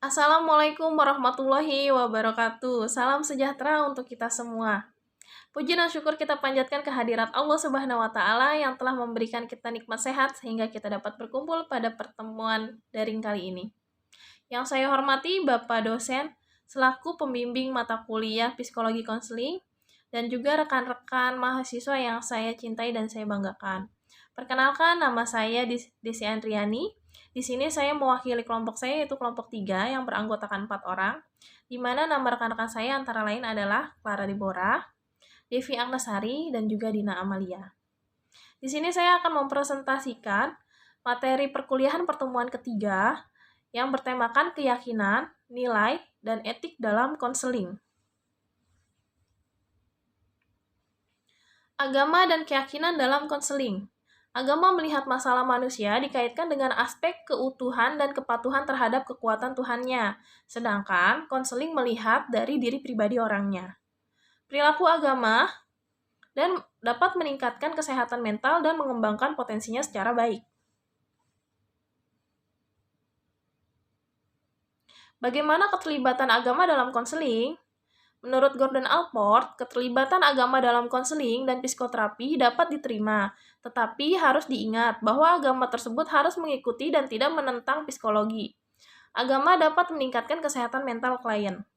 Assalamualaikum warahmatullahi wabarakatuh. Salam sejahtera untuk kita semua. Puji dan syukur kita panjatkan kehadirat Allah Subhanahu wa taala yang telah memberikan kita nikmat sehat sehingga kita dapat berkumpul pada pertemuan daring kali ini. Yang saya hormati Bapak dosen selaku pembimbing mata kuliah Psikologi Konseling dan juga rekan-rekan mahasiswa yang saya cintai dan saya banggakan. Perkenalkan, nama saya Desi Andriani. Di sini saya mewakili kelompok saya, yaitu kelompok 3 yang beranggotakan 4 orang, di mana nama rekan-rekan saya antara lain adalah Clara Dibora, Devi Agnesari, dan juga Dina Amalia. Di sini saya akan mempresentasikan materi perkuliahan pertemuan ketiga yang bertemakan keyakinan, nilai, dan etik dalam konseling. Agama dan keyakinan dalam konseling. Agama melihat masalah manusia dikaitkan dengan aspek keutuhan dan kepatuhan terhadap kekuatan Tuhannya, sedangkan konseling melihat dari diri pribadi orangnya. Perilaku agama dan dapat meningkatkan kesehatan mental dan mengembangkan potensinya secara baik. Bagaimana keterlibatan agama dalam konseling? Menurut Gordon Allport, keterlibatan agama dalam konseling dan psikoterapi dapat diterima, tetapi harus diingat bahwa agama tersebut harus mengikuti dan tidak menentang psikologi. Agama dapat meningkatkan kesehatan mental klien.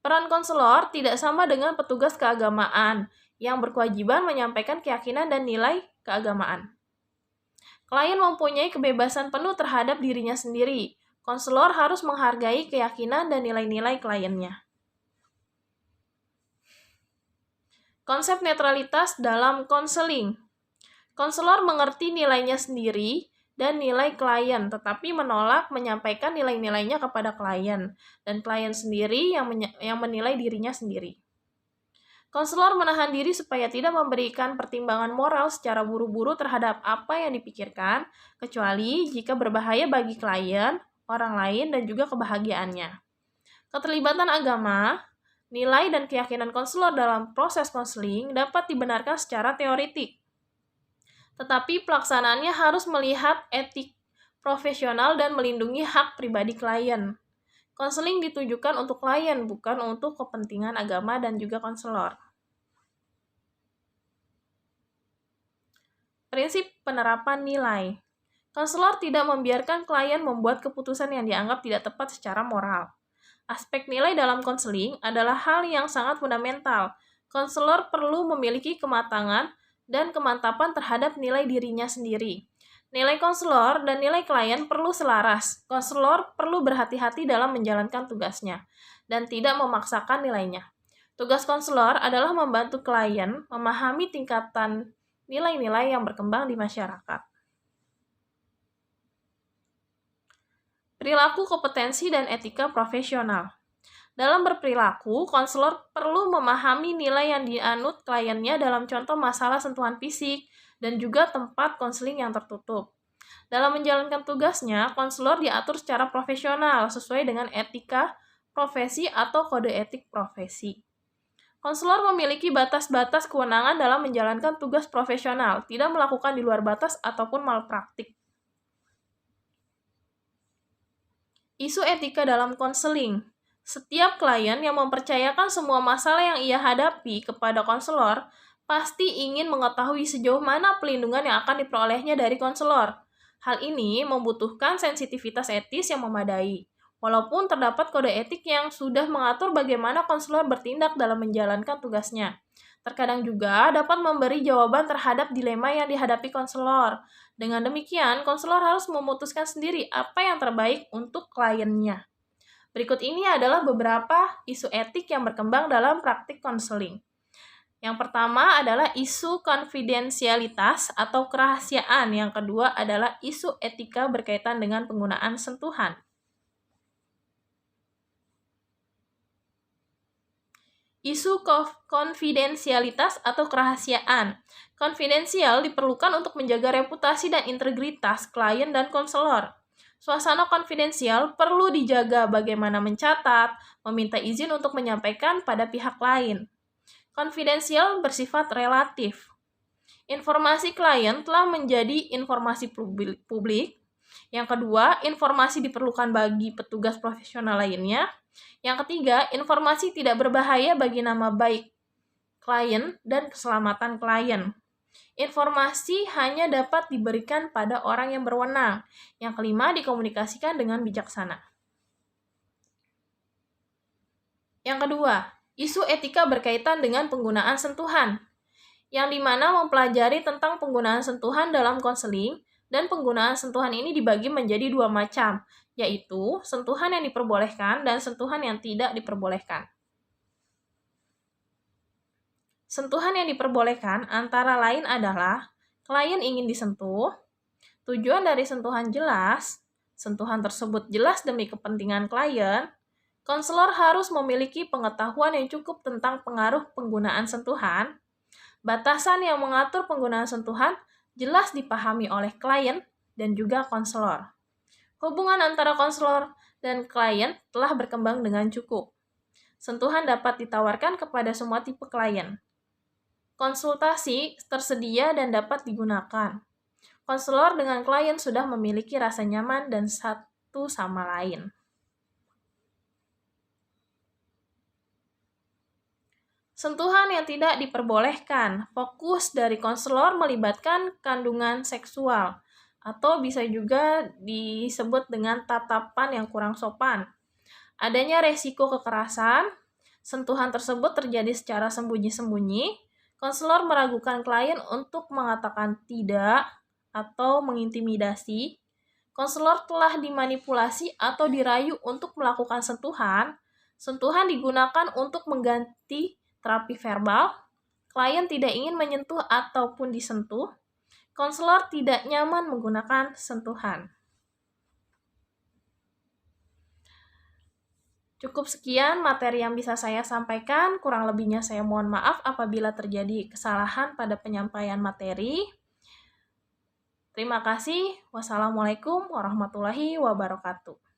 Peran konselor tidak sama dengan petugas keagamaan yang berkewajiban menyampaikan keyakinan dan nilai keagamaan. Klien mempunyai kebebasan penuh terhadap dirinya sendiri. Konselor harus menghargai keyakinan dan nilai-nilai kliennya. Konsep netralitas dalam konseling. Konselor mengerti nilainya sendiri dan nilai klien, tetapi menolak menyampaikan nilai-nilainya kepada klien, dan klien sendiri yang menilai dirinya sendiri. Konselor menahan diri supaya tidak memberikan pertimbangan moral secara buru-buru terhadap apa yang dipikirkan, kecuali jika berbahaya bagi klien, orang lain, dan juga kebahagiaannya. Keterlibatan agama, nilai dan keyakinan konselor dalam proses konseling dapat dibenarkan secara teoretik. Tetapi pelaksanaannya harus melihat etik profesional dan melindungi hak pribadi klien. Konseling ditujukan untuk klien, bukan untuk kepentingan agama dan juga konselor. Prinsip penerapan nilai. Konselor tidak membiarkan klien membuat keputusan yang dianggap tidak tepat secara moral. Aspek nilai dalam konseling adalah hal yang sangat fundamental. Konselor perlu memiliki kematangan dan kemantapan terhadap nilai dirinya sendiri. Nilai konselor dan nilai klien perlu selaras. Konselor perlu berhati-hati dalam menjalankan tugasnya dan tidak memaksakan nilainya. Tugas konselor adalah membantu klien memahami tingkatan nilai-nilai yang berkembang di masyarakat. Perilaku, kompetensi, dan etika profesional. Dalam berperilaku, konselor perlu memahami nilai yang dianut kliennya dalam contoh masalah sentuhan fisik dan juga tempat konseling yang tertutup. Dalam menjalankan tugasnya, konselor diatur secara profesional sesuai dengan etika profesi atau kode etik profesi. Konselor memiliki batas-batas kewenangan dalam menjalankan tugas profesional, tidak melakukan di luar batas ataupun malpraktik. Isu etika dalam konseling. Setiap klien yang mempercayakan semua masalah yang ia hadapi kepada konselor pasti ingin mengetahui sejauh mana pelindungan yang akan diperolehnya dari konselor. Hal ini membutuhkan sensitivitas etis yang memadai. Walaupun terdapat kode etik yang sudah mengatur bagaimana konselor bertindak dalam menjalankan tugasnya. Terkadang juga dapat memberi jawaban terhadap dilema yang dihadapi konselor. Dengan demikian, konselor harus memutuskan sendiri apa yang terbaik untuk kliennya. Berikut ini adalah beberapa isu etik yang berkembang dalam praktik konseling. Yang pertama adalah isu konfidensialitas atau kerahasiaan. Yang kedua adalah isu etika berkaitan dengan penggunaan sentuhan. Isu konfidensialitas atau kerahasiaan. Konfidensial diperlukan untuk menjaga reputasi dan integritas klien dan konselor. Suasana konfidensial perlu dijaga bagaimana mencatat, meminta izin untuk menyampaikan pada pihak lain. Konfidensial bersifat relatif. Informasi klien telah menjadi informasi publik Yang kedua, informasi diperlukan bagi petugas profesional lainnya. Yang ketiga, informasi tidak berbahaya bagi nama baik klien dan keselamatan klien. Informasi hanya dapat diberikan pada orang yang berwenang. Yang kelima, dikomunikasikan dengan bijaksana. Yang kedua, isu etika berkaitan dengan penggunaan sentuhan, yang dimana mempelajari tentang penggunaan sentuhan dalam konseling, dan penggunaan sentuhan ini dibagi menjadi dua macam, yaitu sentuhan yang diperbolehkan dan sentuhan yang tidak diperbolehkan. Sentuhan yang diperbolehkan antara lain adalah klien ingin disentuh, tujuan dari sentuhan jelas, sentuhan tersebut jelas demi kepentingan klien, konselor harus memiliki pengetahuan yang cukup tentang pengaruh penggunaan sentuhan, batasan yang mengatur penggunaan sentuhan jelas dipahami oleh klien dan juga konselor. Hubungan antara konselor dan klien telah berkembang dengan cukup. Sentuhan dapat ditawarkan kepada semua tipe klien. Konsultasi tersedia dan dapat digunakan. Konselor dengan klien sudah memiliki rasa nyaman dan satu sama lain. Sentuhan yang tidak diperbolehkan. Fokus dari konselor melibatkan kandungan seksual, atau bisa juga disebut dengan tatapan yang kurang sopan. Adanya resiko kekerasan, sentuhan tersebut terjadi secara sembunyi-sembunyi. Konselor meragukan klien untuk mengatakan tidak atau mengintimidasi. Konselor telah dimanipulasi atau dirayu untuk melakukan sentuhan. Sentuhan digunakan untuk mengganti terapi verbal. Klien tidak ingin menyentuh ataupun disentuh. Konselor tidak nyaman menggunakan sentuhan. Cukup sekian materi yang bisa saya sampaikan, kurang lebihnya saya mohon maaf apabila terjadi kesalahan pada penyampaian materi. Terima kasih. Wassalamualaikum warahmatullahi wabarakatuh.